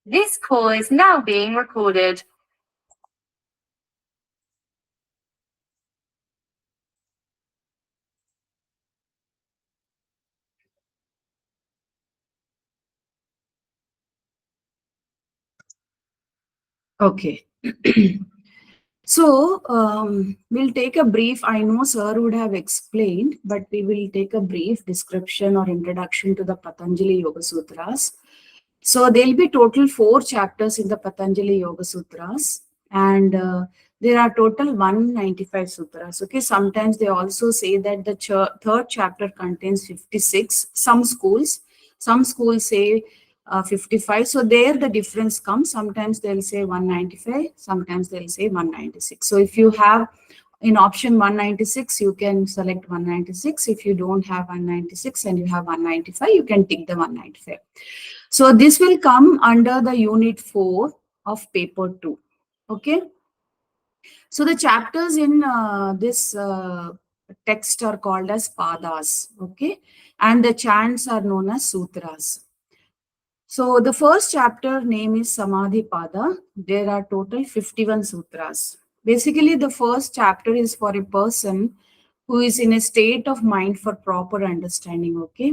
This call is now being recorded. Okay. So we'll take a brief. I know sir would have explained, but we will take a brief description or introduction to the Patanjali Yoga Sutras. So there'll be total 4 chapters in the Patanjali Yoga Sutras, and there are total 195 sutras. Okay, sometimes they also say that the third chapter contains 56. Some schools say 55. So there the difference comes. Sometimes they'll say 195, sometimes they'll say 196. So if you have in option 196, you can select 196. If you don't have 196 and you have 195, you can tick the 195. So this will come under the unit 4 of paper 2. Okay. So the chapters in this text are called as padas. Okay. And the chants are known as sutras. So the first chapter name is Samadhi Pada. There are total 51 sutras. Basically, the first chapter is for a person who is in a state of mind for proper understanding, okay?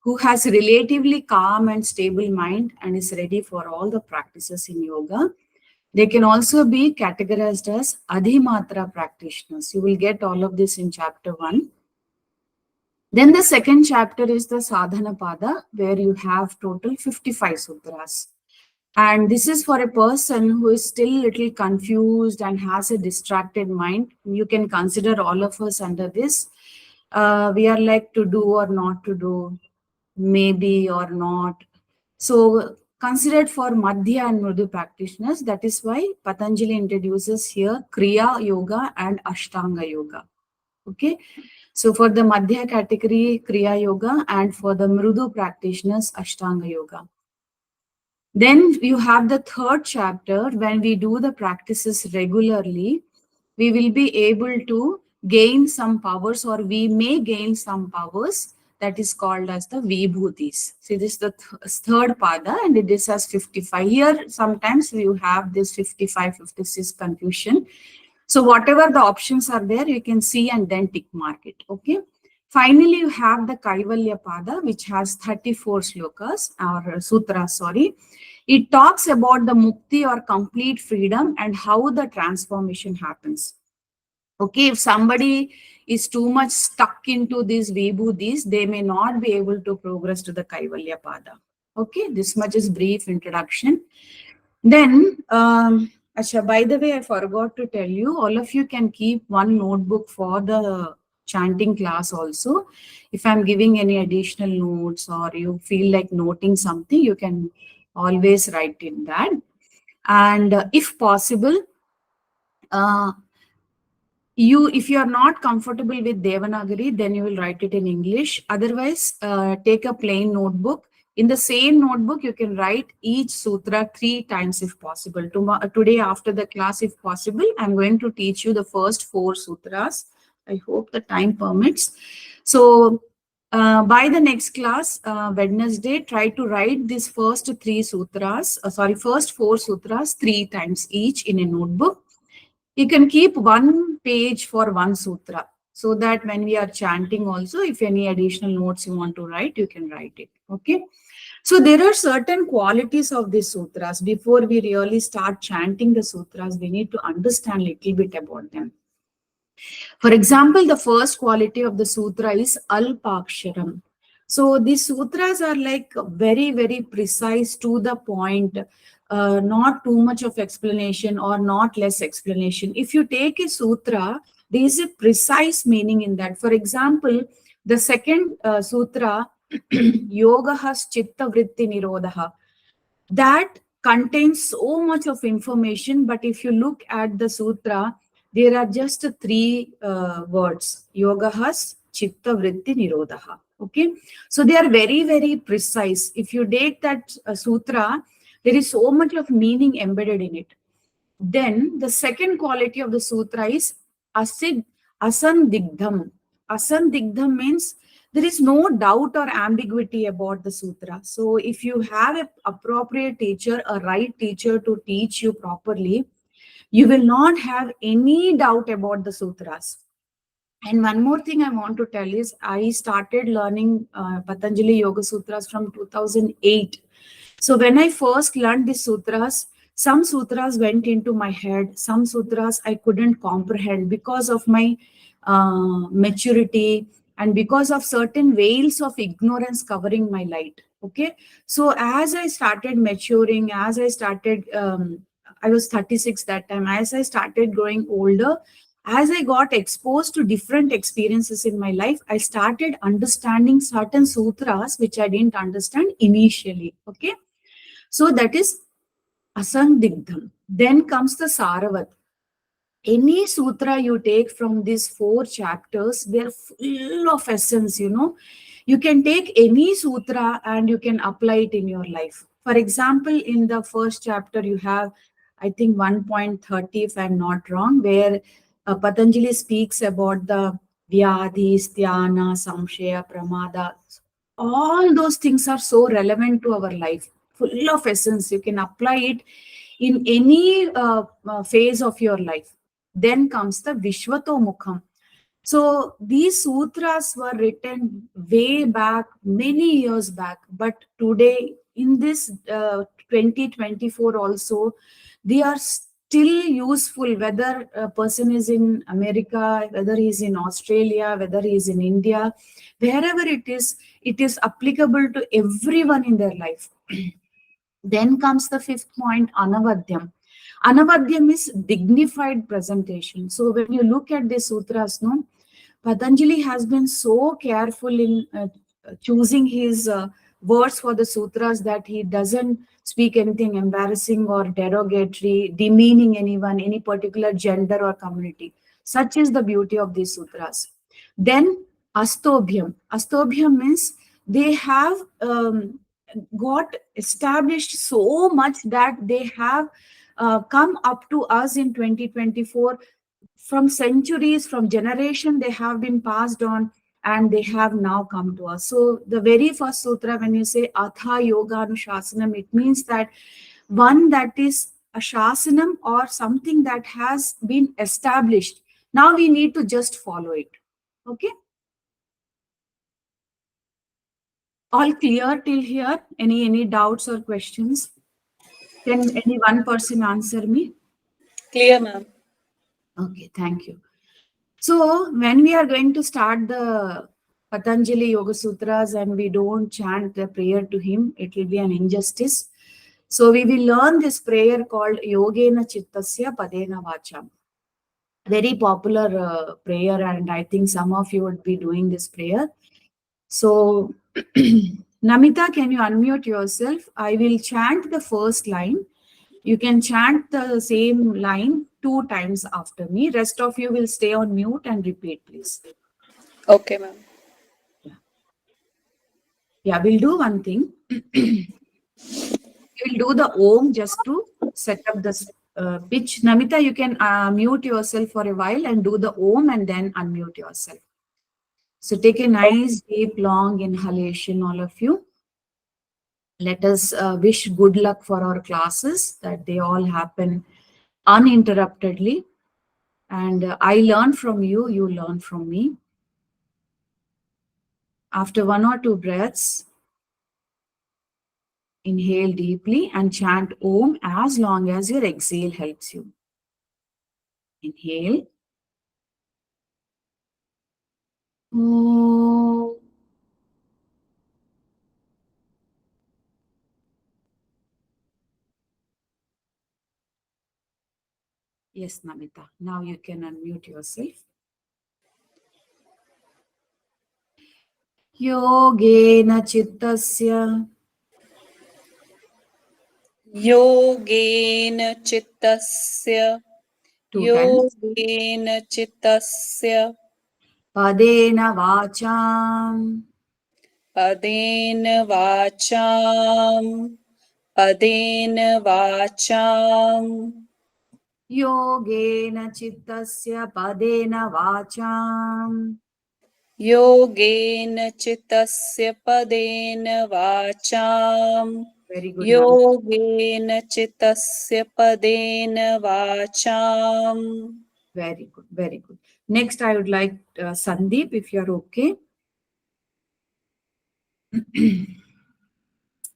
Who has relatively calm and stable mind and is ready for all the practices in yoga. They can also be categorized as Adhimatra practitioners. You will get all of this in chapter 1. Then the second chapter is the Sadhana Pada, where you have total 55 sutras. And this is for a person who is still a little confused and has a distracted mind. You can consider all of us under this. We are like to do or not to do, maybe or not. So considered for Madhya and Mridu practitioners. That is why Patanjali introduces here Kriya Yoga and Ashtanga Yoga. Okay. So for the Madhya category, Kriya Yoga, and for the Mrudu practitioners, Ashtanga Yoga. Then you have the third chapter. When we do the practices regularly, we will be able to gain some powers, or we may gain some powers, that is called as the Vibhutis. See, this is the third pada, and it is as 55. Here, sometimes you have this 55, 56 confusion. So whatever the options are there, you can see and then tick mark it. Okay. Finally, you have the Kaivalya Pada, which has 34 slokas or sutras, sorry. It talks about the mukti or complete freedom and how the transformation happens. Okay, if somebody is too much stuck into these vibhutis, they may not be able to progress to the Kaivalya Pada. Okay, this much is brief introduction. Then, Asha, by the way, I forgot to tell you, all of you can keep one notebook for the chanting class also. If I'm giving any additional notes or you feel like noting something, you can always write in that. And if possible, if you are not comfortable with Devanagari, then you will write it in English. Otherwise, take a plain notebook. In the same notebook, you can write each sutra 3 times if possible. Today, after the class, if possible, I'm going to teach you the first 4 sutras. I hope the time permits. So, by the next class, Wednesday, try to write these first 3 sutras, first 4 sutras 3 times each in a notebook. You can keep 1 page for 1 sutra, so that when we are chanting also, if any additional notes you want to write, you can write it. Okay. So there are certain qualities of these sutras. Before we really start chanting the sutras, we need to understand a little bit about them. For example, the first quality of the sutra is Alpaksharam. So these sutras are like very, very precise, to the point, not too much of explanation or not less explanation. If you take a sutra, there is a precise meaning in that. For example, the second sutra, Yoga has Chitta Vritti Nirodha, that contains so much of information, but if you look at the sutra, there are just 3 words: Yoga has Chitta Vritti Nirodha. Okay, so they are very, very precise. If you take that sutra, there is so much of meaning embedded in it. Then the second quality of the sutra is Asandigdham. Asandigdham means There is no doubt or ambiguity about the sutra. So if you have an appropriate teacher, a right teacher to teach you properly, you will not have any doubt about the sutras. And one more thing I want to tell is I started learning Patanjali Yoga Sutras from 2008. So when I first learned the sutras, some sutras went into my head, some sutras I couldn't comprehend because of my maturity and because of certain veils of ignorance covering my light. Okay. So as I started maturing, as I started, I was 36 that time, as I started growing older, as I got exposed to different experiences in my life, I started understanding certain sutras which I didn't understand initially. Okay. So that is Asandigdham. Then comes the Saravat. Any sutra you take from these 4 chapters, they're full of essence, you know. You can take any sutra and you can apply it in your life. For example, in the first chapter, you have, I think, 1.30, if I'm not wrong, where Patanjali speaks about the Vyadhis, Dhyana, Samshaya, Pramada. All those things are so relevant to our life, full of essence. You can apply it in any phase of your life. Then comes the Vishwato Mukham. So these sutras were written way back, many years back, but today in this 2024 also, they are still useful, whether a person is in America, whether he's in Australia, whether he's in India, wherever it is applicable to everyone in their life. Then comes the 5th point, Anavadyam. Anavadyam is dignified presentation. So when you look at the sutras, no, Patanjali has been so careful in choosing his words for the sutras that he doesn't speak anything embarrassing or derogatory, demeaning anyone, any particular gender or community. Such is the beauty of these sutras. Then Astobhyam. Astobhyam means they have got established so much that they have come up to us in 2024 from centuries, from generation, they have been passed on and they have now come to us. So the very first sutra, when you say Atha Yoga Anushasanam, it means that one that is a shasanam or something that has been established. Now we need to just follow it. Okay. All clear till here? Any doubts or questions? Can any one person answer me? Clear, ma'am. Okay, thank you. So when we are going to start the Patanjali Yoga Sutras and we don't chant the prayer to him, it will be an injustice. So we will learn this prayer called Yogena Chittasya Padena Vacham. Very popular prayer, and I think some of you would be doing this prayer. So Namita, can you unmute yourself? I will chant the first line. You can chant the same line 2 times after me. Rest of you will stay on mute and repeat, please. Okay, ma'am. Yeah, we'll do one thing. We'll do the Om just to set up the pitch. Namita, you can mute yourself for a while and do the Om and then unmute yourself. So take a nice, deep, long inhalation, all of you. Let us wish good luck for our classes, that they all happen uninterruptedly. And I learn from you, you learn from me. After 1 or 2 breaths, inhale deeply and chant Om as long as your exhale helps you. Inhale. Om. Yes, Namita. Now you can unmute yourself. Yogena Chittasya. Yogena Chittasya. 2 times. Yogena Chittasya. Padena Vacham. Padena Vacham. Padena Vacham. Yogena Chittasya Padena Vacham. योगेन चित्तस्य पदेन वाचाम् Very good, ma'am. योगेन चित्तस्य पदेन वाचाम् Very good, very good. Next, I would like Sandeep, if you're okay.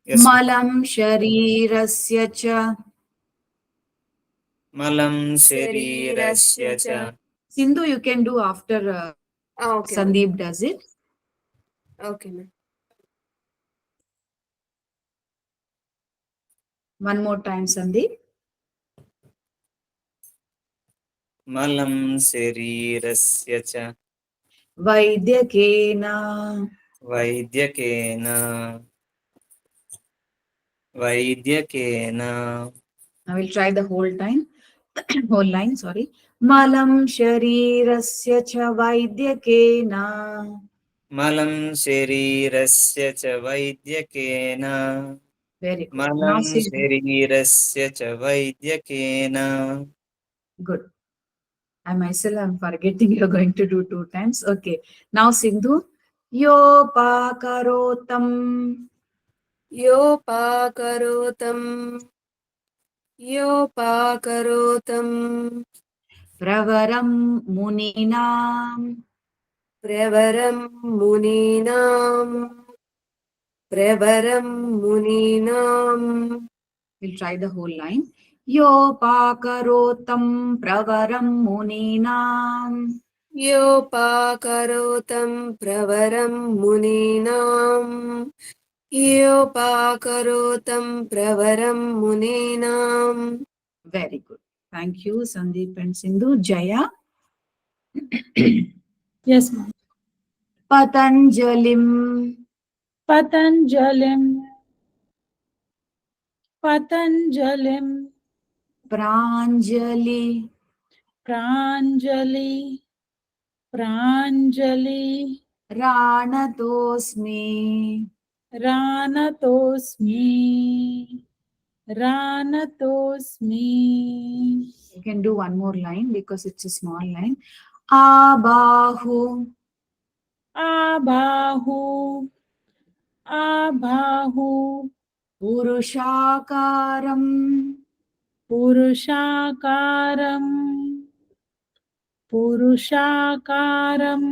Yes, ma'am. Malam sharirasya cha. Malam sharirasya cha. Sindhu, you can do after Okay, Sandeep does it. okay, ma'am. One more time, Sandeep. Malam sharirasya cha. Vaidyakena. Vaidyakena. Vaidyakena. I will try the whole time. Whole line, sorry. Malam sharirasya cha vaidyakena. Malam sharirasya cha vaidyakena. Very good. Now Malam Sindhu. sharirasya cha vaidyakena. Good. I myself am forgetting you're going to do 2 times. Okay. Now Sindhu. Yopakarotam. योपाकरोतम् Pravaram muninam. प्रवरम् मुनीनाम् We'll try the whole line. Yopakarotam pravaram muninam. योपाकरोतम् प्रवरम् मुनीनाम् योपाकरोतम् प्रवरम् मुनीनाम्. Very good. Thank you, Sandeep and Sindhu. Jaya. Yes, ma'am. Patanjalim. Patanjalim. Patanjalim. Pranjali. Pranjali. Pranjali. Ranatosmi. Ranatosmi. Ranatosmi. You can do one more line because it's a small line. Abahu. Abahu. Abahu. Purushakaram. Purushakaram. Purushakaram.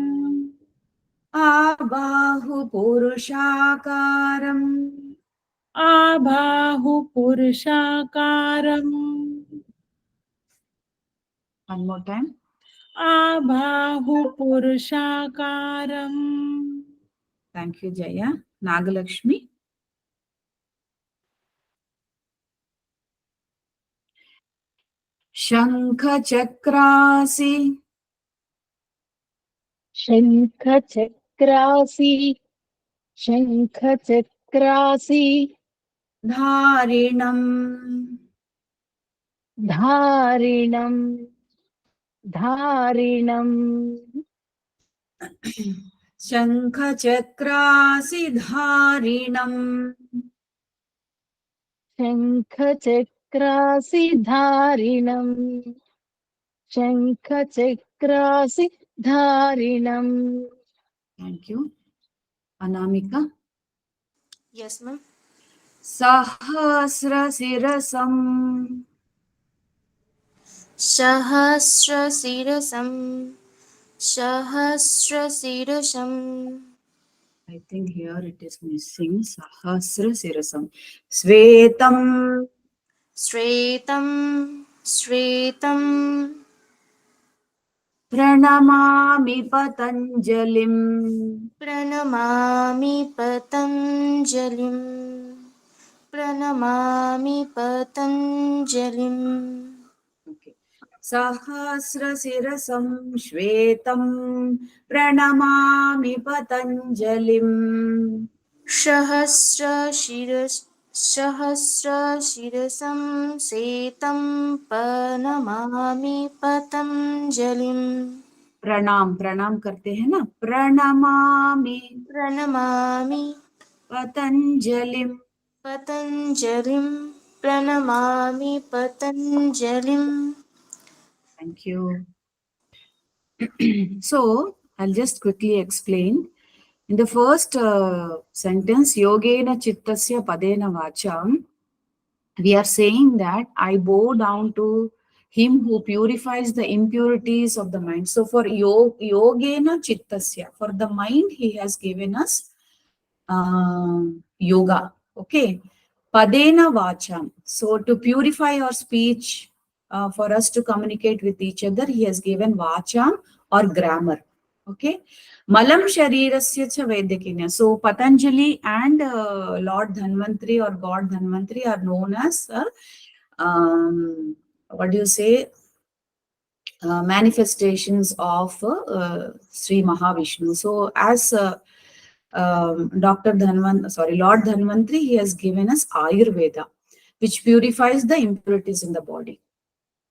Abahu Purushakaram. Abahu Purushakaram. One more time. Abahu Purushakaram. Thank you, Jaya. Nagalakshmi. Shankha Chakrasi. शङ्खचक्रासि शङ्खचक्रासि Dharinam. धारिणम् धारिणम् Shankha Chakrasi Dharinam. शङ्खचक्रासि धारिणम् शङ्खचक्रासि धारिणम्. Thank you. Anamika. Yes, ma'am. Sahasra Sirasam. Sahasrasirasam Sahasrasirasam I think here it is missing. Sahasra Sirasam. Svetam. Shretam Shretam Pranamami Patanjalim. Pranamami Patanjalim Pranamami Patanjalim. Okay. Sahasra Sirasam Shvetam Pranamami Patanjalim. Sahasrashirasam Setam Pranamami Patanjalim Pranam करते हैं ना. Pranamami Pranamami Patanjalim. Patanjalim Pranamami Patanjalim. Thank you. So I'll just quickly explain. In the first sentence, Yogena Chittasya Padena Vacham, we are saying that I bow down to him who purifies the impurities of the mind. So for Yogena Chittasya, for the mind, he has given us yoga. Okay. Padena Vacham. So to purify our speech, for us to communicate with each other, he has given Vacham or grammar. Okay. Malam Sharirasya cha Vedyakinya. So Patanjali and Lord Dhanvantri or God Dhanvantri are known as, what do you say, manifestations of Sri Mahavishnu. So as Lord Dhanvantri, he has given us Ayurveda, which purifies the impurities in the body.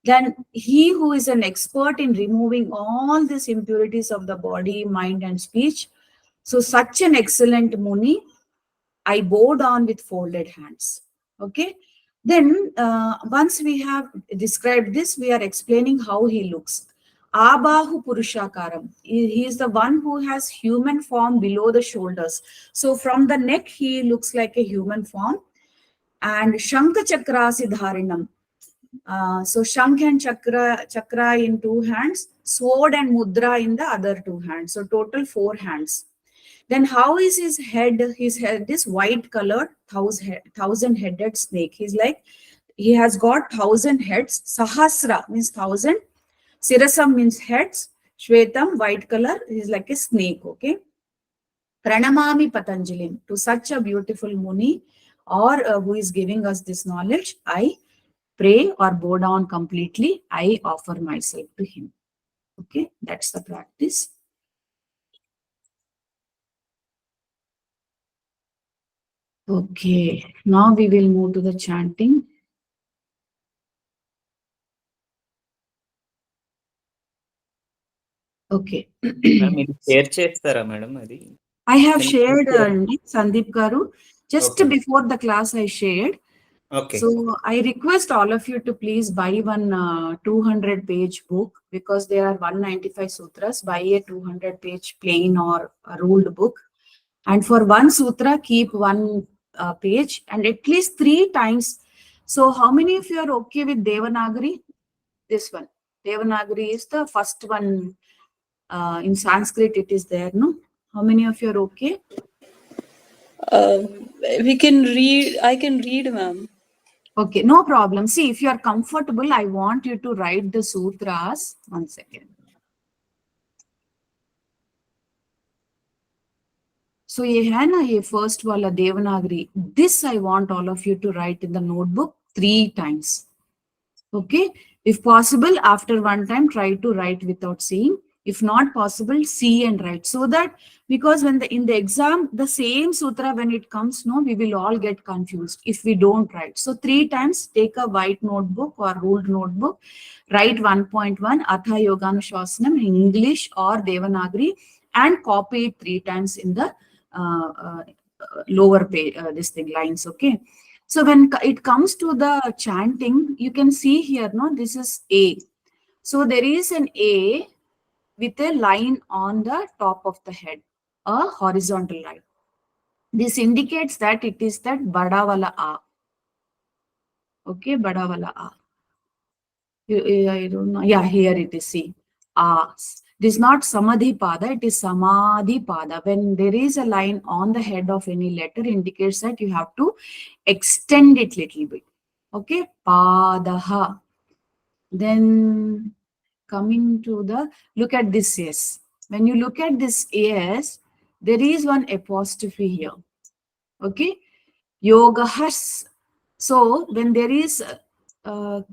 Then he who is an expert in removing all these impurities of the body, mind and speech, so such an excellent Muni, I bow down with folded hands. Okay. Then once we have described this, we are explaining how he looks. Abahu Purushakaram. He is the one who has human form below the shoulders. So from the neck, he looks like a human form. And Shankha Chakrasi Dharinam. So Shankh and chakra in 2 hands, sword and mudra in the other 2 hands. So total 4 hands. Then how is his head? His head is white colored, 1,000-headed snake. He has got 1,000 heads. Sahasra means 1,000. Sirasam means heads. Shvetam, white color, is like a snake. Okay. Pranamami Patanjali. To such a beautiful Muni, or who is giving us this knowledge, I pray or bow down completely. I offer myself to him. Okay, that's the practice. Okay, now we will move to the chanting. Okay. Share చేస్తారా madam అది? I have shared, Sandeep Garu. Just Okay. before the class, I shared. Okay. So I request all of you to please buy one 200-page book, because there are 195 sutras. Buy a 200-page plain or a ruled book. And for one sutra, keep one page, and at least 3 times. So how many of you are okay with Devanagari? This one. Devanagari is the first one. In Sanskrit, it is there, no? How many of you are okay? We can read. I can read, ma'am. Okay, no problem. See, if you are comfortable, I want you to write the sutras. One second. So ये है ना, ये first वाला Devanagari. This I want all of you to write in the notebook 3 times. Okay, if possible, after 1 time, try to write without seeing. If not possible, see and write, so that, because when in the exam, the same sutra, when it comes, no, we will all get confused if we don't write. So 3 times, take a white notebook or ruled notebook, write 1.1 Atha Yoganushasana in English or Devanagari, and copy it 3 times in the lower page, this thing, lines. Okay. So when it comes to the chanting, you can see here, no, this is A. So there is an A with a line on the top of the head, a horizontal line. This indicates that it is that Bada wala A. Okay, Bada wala A. I don't know. Yeah, here it is. See, A. It is not Samadhi Pada, it is Samadhi Pada. When there is a line on the head of any letter, indicates that you have to extend it little bit. Okay, Padaha. Then coming to the, look at this S. When you look at this S, there is one apostrophe here. Okay, Yogahas. So when there is, I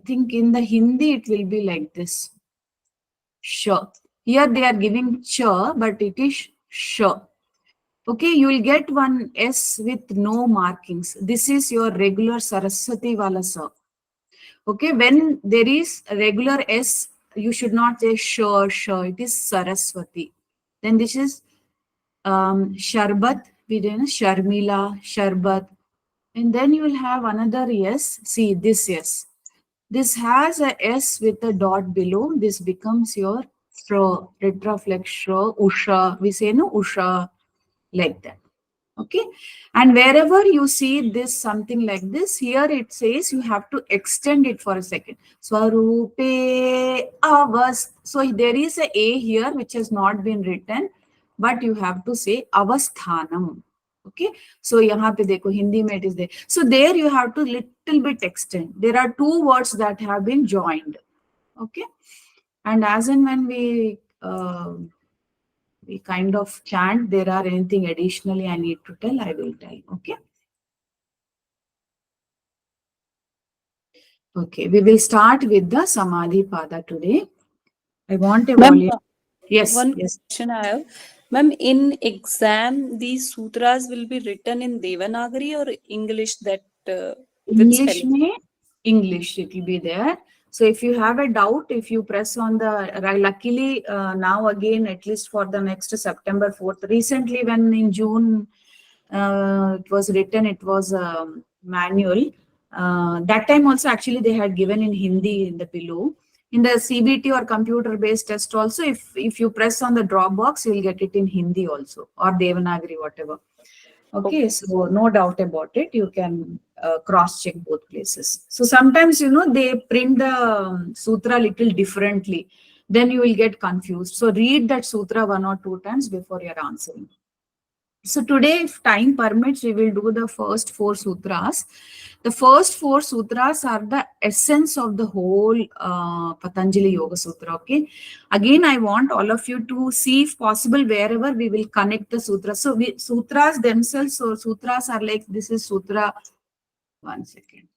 think in the Hindi it will be like this. Sure. Here they are giving cha, but it is sure. Okay, you will get one S with no markings. This is your regular Saraswati wala sa. Okay, when there is a regular S, you should not say sure. It is Saraswati. Then this is Sharbat, we did Sharmila, Sharbat. And then you will have another S. See this S. This has a S with a dot below. This becomes your retroflexo, usha. We say no usha, like that. Okay, and wherever you see this something like this, here it says you have to extend it for a second. Swarupe avas. So there is a here which has not been written, but you have to say avasthanam. Okay, so yahan pe dekho, Hindi mein it is there. So there you have to little bit extend. There are two words that have been joined. Okay, and as and when we kind of chant, there are anything additionally I need to tell, I will tell. Okay. Okay, we will start with the Samadhi Pada today. I want a Ma'am, volume. Yes, one yes. question I have. Ma'am, in exam, these sutras will be written in Devanagari or English that with English spelling? mein, English, it will be there. So if you have a doubt, if you press on the, luckily now again, at least for the next September 4th, recently when in June it was written, it was manual. That time also actually they had given in Hindi in the below. In the CBT or computer based test also, if you press on the drop box, you will get it in Hindi also or Devanagari, whatever. Okay, so no doubt about it. You can cross check both places. So sometimes, they print the sutra little differently. Then you will get confused. So read that sutra 1 or 2 times before you're answering. So today, if time permits, we will do the first 4 sutras. The first 4 sutras are the essence of the whole Patanjali Yoga Sutra. Okay. Again, I want all of you to see, if possible, wherever we will connect the sutras. So sutras themselves, so sutras are like, this is sutra. 1 second.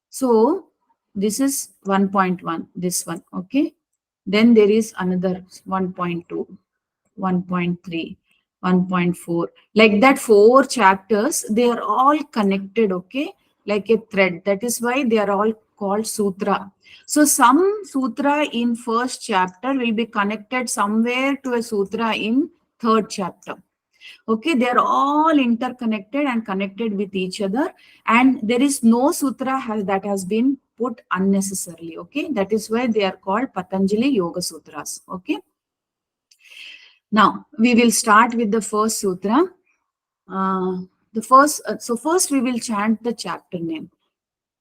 So this is 1.1, this one. Okay. Then there is another 1.2. 1.3, 1.4, like that 4 chapters, they are all connected, okay, like a thread. That is why they are all called sutra. So some sutra in first chapter will be connected somewhere to a sutra in third chapter. Okay, they are all interconnected and connected with each other, and there is no sutra that has been put unnecessarily. Okay, that is why they are called Patanjali Yoga Sutras. Okay. Now, we will start with the first sutra. So first we will chant the chapter name.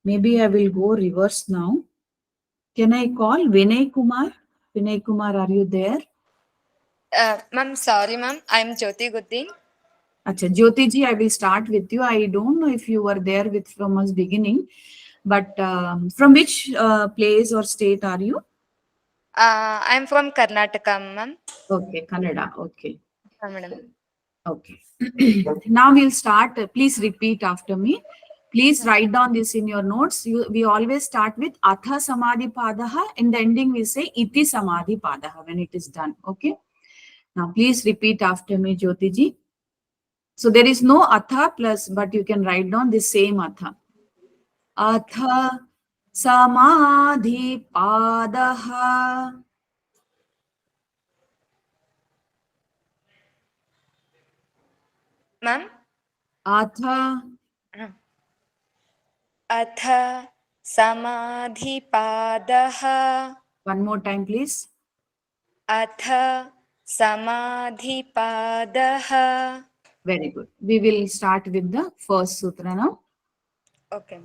Maybe I will go reverse now. Can I call Vinay Kumar? Vinay Kumar, are you there? Ma'am, sorry, ma'am. I'm Jyoti Guddin. Acha, Jyoti ji, I will start with you. I don't know if you were there from us beginning, but from which place or state are you? I'm from Karnataka, ma'am. Okay, Kannada. Okay. Madam. Okay. Now we'll start. Please repeat after me. Please write down this in your notes. We always start with Atha Samadhi Padaha. In the ending, we say Iti Samadhi Padaha when it is done. Okay. Now, please repeat after me, Jyoti ji. So there is no Atha plus, but you can write down the same Atha. Atha Samadhi Padaha. Ma'am? Atha. Atha Samadhipadaha. One more time, please. Atha Samadhipadaha. Very good. We will start with the first sutra now. Okay.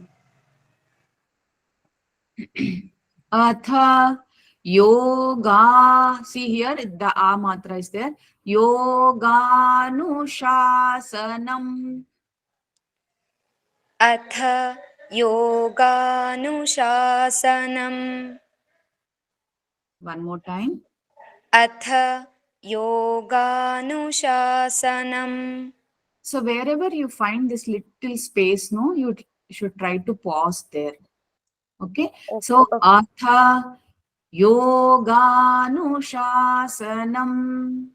Atha yoga. See here, the A matra is there. Yoganushasanam. Atha Yoganushasanam. One more time. Atha Yoganushasanam. So wherever you find this little space, no, you should try to pause there. Okay. So Atha Yoganushasanam.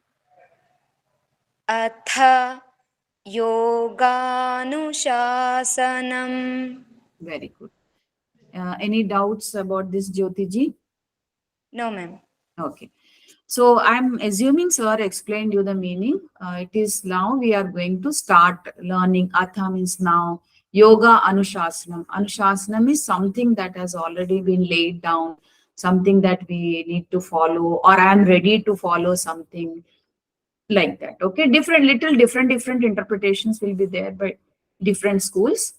Atha Yoganushasanam. Very good. Any doubts about this, Jyoti ji? No, ma'am. Okay. So I'm assuming sir explained you the meaning. It is now we are going to start learning. Atha means now. Yoga Anushasanam. Anushasanam is something that has already been laid down. something that we need to follow, or I am ready to follow something like that. Okay, different interpretations will be there by different schools.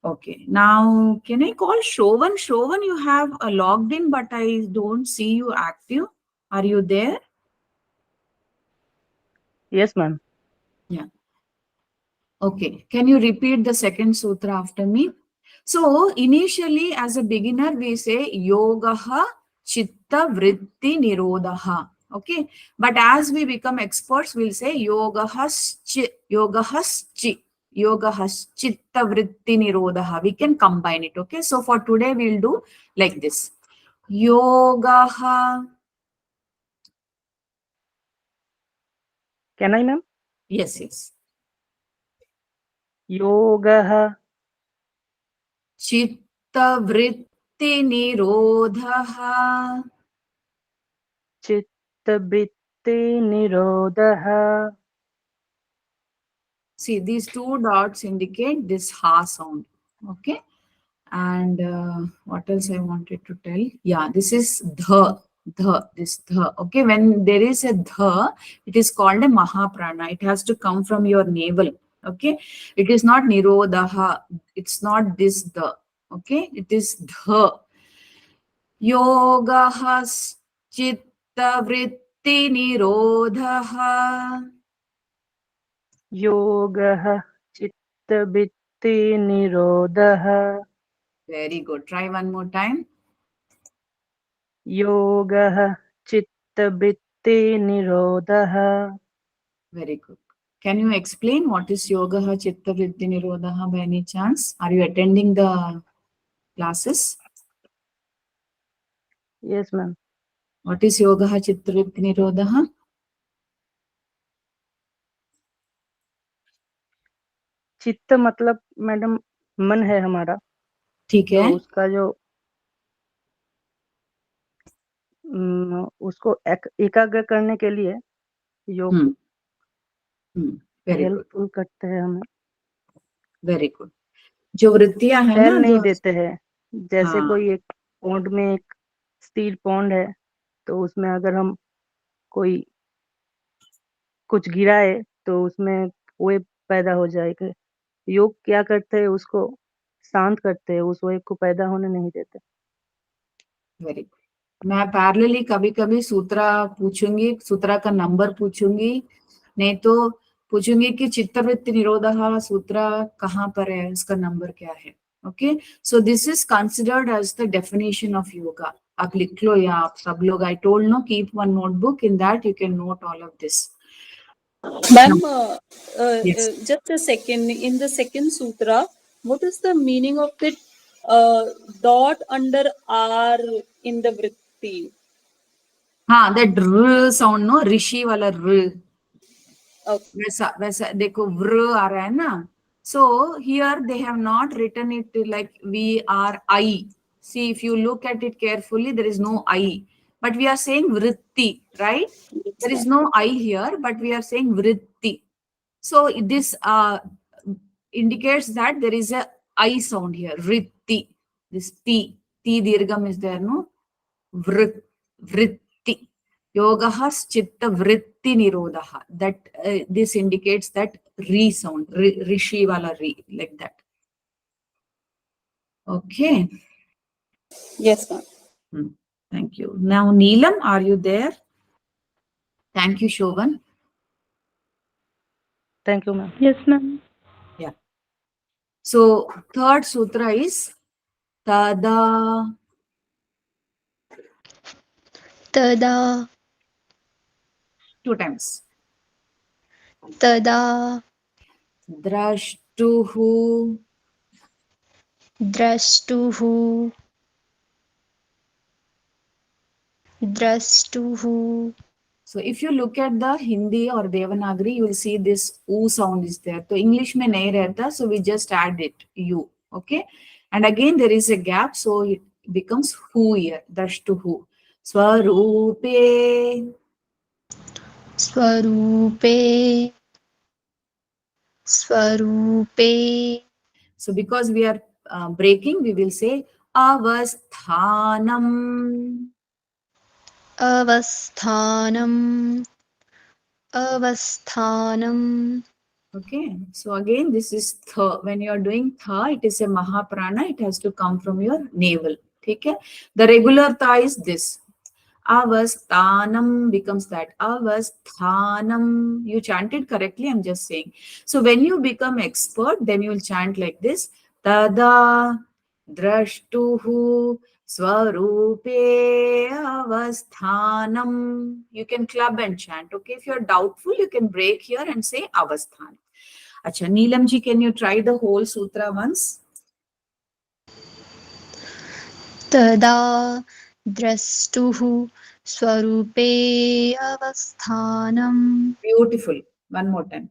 Okay, now can I call Shovan? Shovan, you have logged in, but I don't see you active. Are you there? Yes, ma'am. Yeah. Okay, can you repeat the second sutra after me? So initially, as a beginner, we say yogaha chitta vritti nirodha. Okay, but as we become experts, we'll say yogahas chitta vritti nirodha. We can combine it. Okay, so for today, we'll do like this. Yogaha. Can I, ma'am? Yes, yes. Yogaha Chitta vritti nirodha. chittabritti nirodha. See, these two dots indicate this ha sound. Okay. And what else I wanted to tell? Yeah, this is this dha. Okay. When there is a dha, it is called a mahaprana. It has to come from your navel. Okay. It is not nirodha. It's not this dha. Okay. It is dha. Yogahas chitta vritti nirodha. Yogaha chittabritti nirodha. Very good. Try one more time. Yogaha chittabritti nirodha. Very good. Can you explain what is Yogaha Chitta Vritti Nirodha by any chance? Are you attending the classes? Yes, ma'am. What is Yogaha Chitta Vritti Nirodha? चित्त मतलब madam मन है हमारा, ठीक तो है. उसका जो उसको एकाग्र करने के लिए योग Very good. हेल्पफुल करते हैं हमें, Very good. जो वृत्तियां है फैल ना, नहीं जो देते हैं. जैसे हाँ. कोई एक पॉन्ड में एक स्टील पॉन्ड है, तो उसमें अगर हम कोई कुछ गिराए तो उसमें वेव पैदा हो जाएगा. योग क्या करते हैं, उसको शांत करते हैं, उस वेव को पैदा होने नहीं देते. Very good. मैं पैरेलली कभी कभी सूत्रा पूछूंगी, सूत्रा का नंबर पूछूंगी, नहीं तो पूछूंगी कि चित्तवृत्ति निरोधः सूत्र कहाँ पर है, उसका नंबर क्या है. Okay, so this is considered as the definition of yoga. आप लिख लो या आप सब लोग, I told no keep one notebook, in that you can note all of this. Ma'am, Yes. just a second. In the second sutra, what is the meaning of the dot under R in the vritti? हाँ, that r sound, no, ऋषि वाला r. Okay. वैसा वैसा देखो व्र आ रहा है ना. So here they have not written it like we are I. See, if you look at it carefully, there is no I, but we are saying vritti, right? There is no I here, but we are saying vritti. So this indicates that there is a I sound here, vritti. This T dirgham is there, no? Vritti. Yogahas chitta vritti nirodha. That this indicates that re sound, rishi wala re, like that. Okay. Yes, ma'am. Thank you. Now, Neelam, are you there? Thank you, Shovan. Thank you, ma'am. Yes, ma'am. Yeah. So, third sutra is Tada. Tada, 2 times. tada, Drashtuhu. drashtuhu, drashtuhu, So if you look at the Hindi or Devanagari, you will see this U sound is there. So English mein nahi rehta, so we just add it, U. Okay. And again, there is a gap, so it becomes Hu here, Drashtuhu. Swarupe. swarupe, swarupe, So because we are breaking, we will say avasthanam. Avasthanam. Avasthanam. Okay, so again, this is tha. When you are doing tha, it is a mahaprana. It has to come from your navel. Okay, the regular tha is this. Avasthanam becomes that. Avasthanam. You chanted correctly, I'm just saying. So when you become expert, then you will chant like this. Tada drashtuhu swarupe avasthanam. You can club and chant. Okay, if you're doubtful, you can break here and say avasthanam. Acha, Neelamji, can you try the whole sutra once? Tada drastuhu swarupe avasthanam. Beautiful. One more time.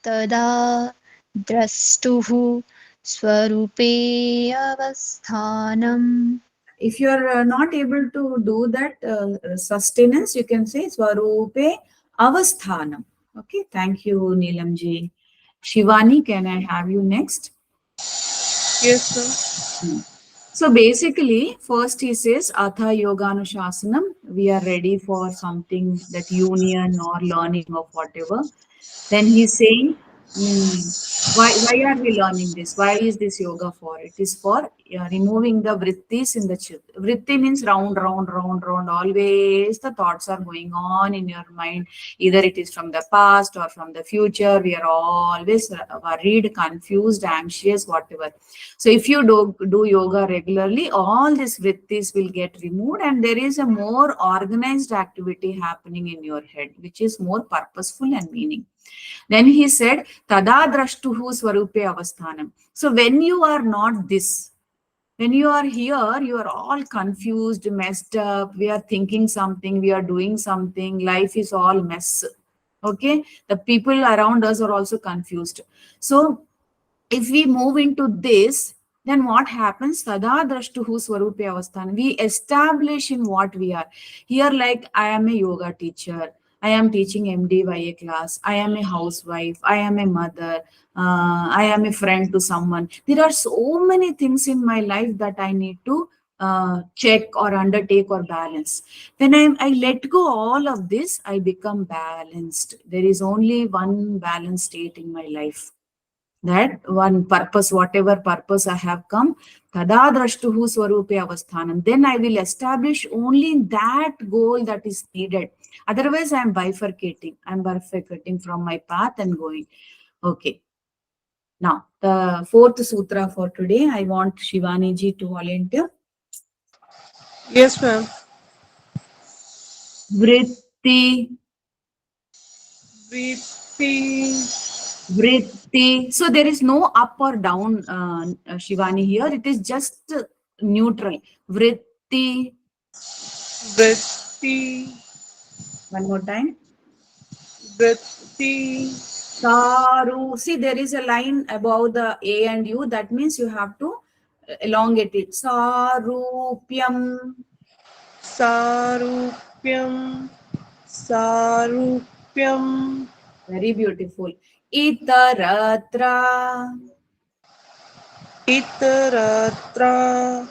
Tada drastuhu swarupe avasthanam. If you are not able to do that sustenance, you can say Swarupe Avasthanam. Okay, thank you, Neelamji. Shivani, can I have you next? Yes, sir. So basically, first he says Atha Yoganushasanam. We are ready for something, that union or learning of whatever. Then he's saying, why are we learning this? Why is this yoga for? It is for removing the vrittis in the chit. Vritti means round, round, round, round. Always the thoughts are going on in your mind. Either it is from the past or from the future. We are always worried, confused, anxious, whatever. So if you do yoga regularly, all these vrittis will get removed, and there is a more organized activity happening in your head, which is more purposeful and meaning. Then he said, Tada drashtuhu swarupe avasthanam. So when you are not this, when you are here, you are all confused, messed up. We are thinking something, we are doing something. Life is all mess. Okay? The people around us are also confused. So if we move into this, then what happens? Tada drashtuhu swarupe avasthan. We establish in what we are. Here, like, I am a yoga teacher. I am teaching MDYA class. I am a housewife. I am a mother. I am a friend to someone. There are so many things in my life that I need to check or undertake or balance. When I let go all of this, I become balanced. There is only one balanced state in my life. That one purpose, whatever purpose I have come, tada drashtuhu swarupe avasthanam. Then I will establish only that goal that is needed. Otherwise, I am bifurcating. I am bifurcating from my path and going. Okay. Now, the fourth sutra for today, I want Shivani ji to volunteer. Yes, ma'am. Vritti. Vritti. Vritti. So there is no up or down, Shivani here. It is just neutral. Vritti. Vritti. One more time. Vritti. Saru. See, there is a line above the A and U. That means you have to elongate it. Sarupyam. Sarupyam. Sarupyam. Very beautiful. Itaratra. Itaratra.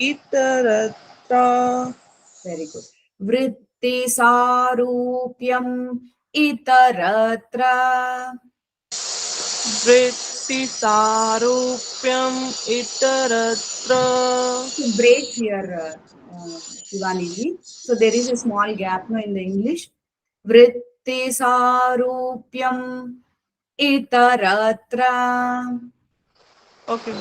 Itaratra. Very good. Vritti sarupyam itaratra. Vritti sarupyam itaratra. Break here, Shivani ji. So there is a small gap now in the English. Vritti sarupyam itaratra. Okay.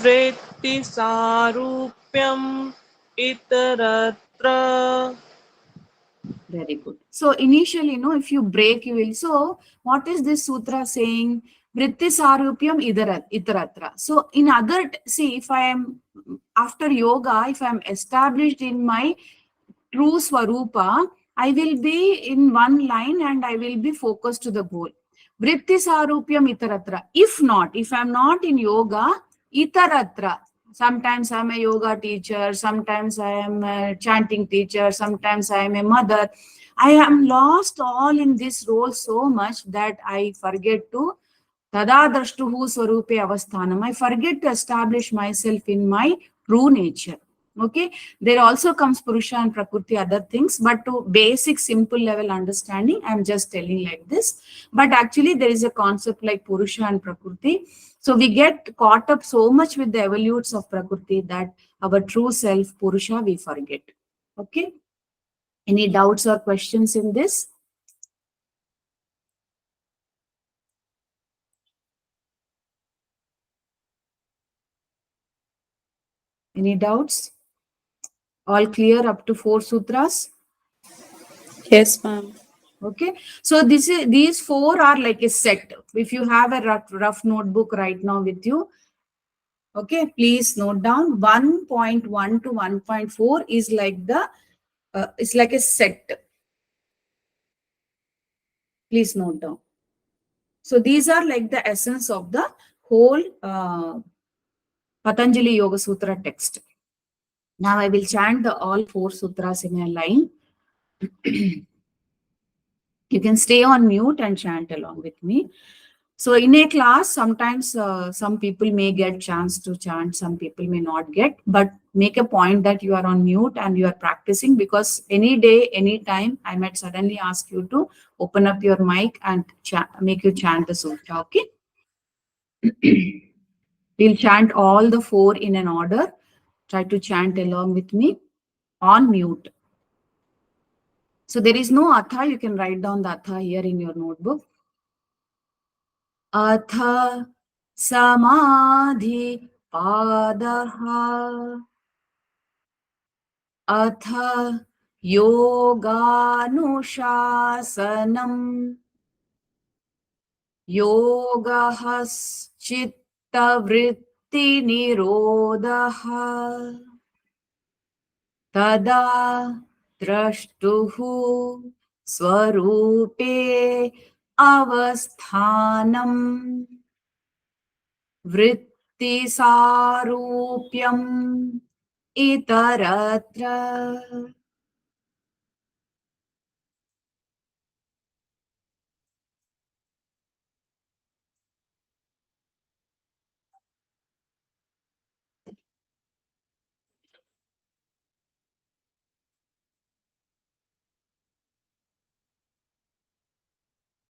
Vritti sarupyam itaratra. Very good. So initially, if you break, you will. So what is this sutra saying? Vritti sarupyam itaratra. So in other, see, if I am, after yoga, if I am established in my true swarupa, I will be in one line and I will be focused to the goal. Vritti sarupyam itaratra. If not, if I am not in yoga, itaratra. Sometimes I am a yoga teacher, sometimes I am a chanting teacher, sometimes I am a mother. I am lost all in this role so much that I forget to Tada drashtuhu swarupe avasthanam. I forget to establish myself in my true nature. Okay, there also comes Purusha and Prakriti, other things, but to basic simple level understanding, I'm just telling like this. But actually, there is a concept like Purusha and Prakriti. So we get caught up so much with the evolutes of Prakriti that our true self, Purusha, we forget. Okay, any doubts or questions in this? Any doubts? All clear up to 4 sutras? Yes, ma'am. Okay, so these 4 are like a set. If you have a rough notebook right now with you, okay, please note down 1.1 to 1.4 is like the it's like a set. Please note down. So these are like the essence of the whole Patanjali Yoga Sutra text. Now I will chant the all 4 sutras in a line. You can stay on mute and chant along with me. So in a class, sometimes some people may get chance to chant, some people may not get, but make a point that you are on mute and you are practicing, because any day, any time, I might suddenly ask you to open up your mic and make you chant the sutra, okay? We'll chant all the 4 in an order. Try to chant along with me on mute. So there is no atha. You can write down the atha here in your notebook. Atha samadhi padaha. Atha yoganushasanam. Yogahas chitta vritti nirodha. Tada drashtuhu swarupe avasthanam vritti sarupyam itaratra.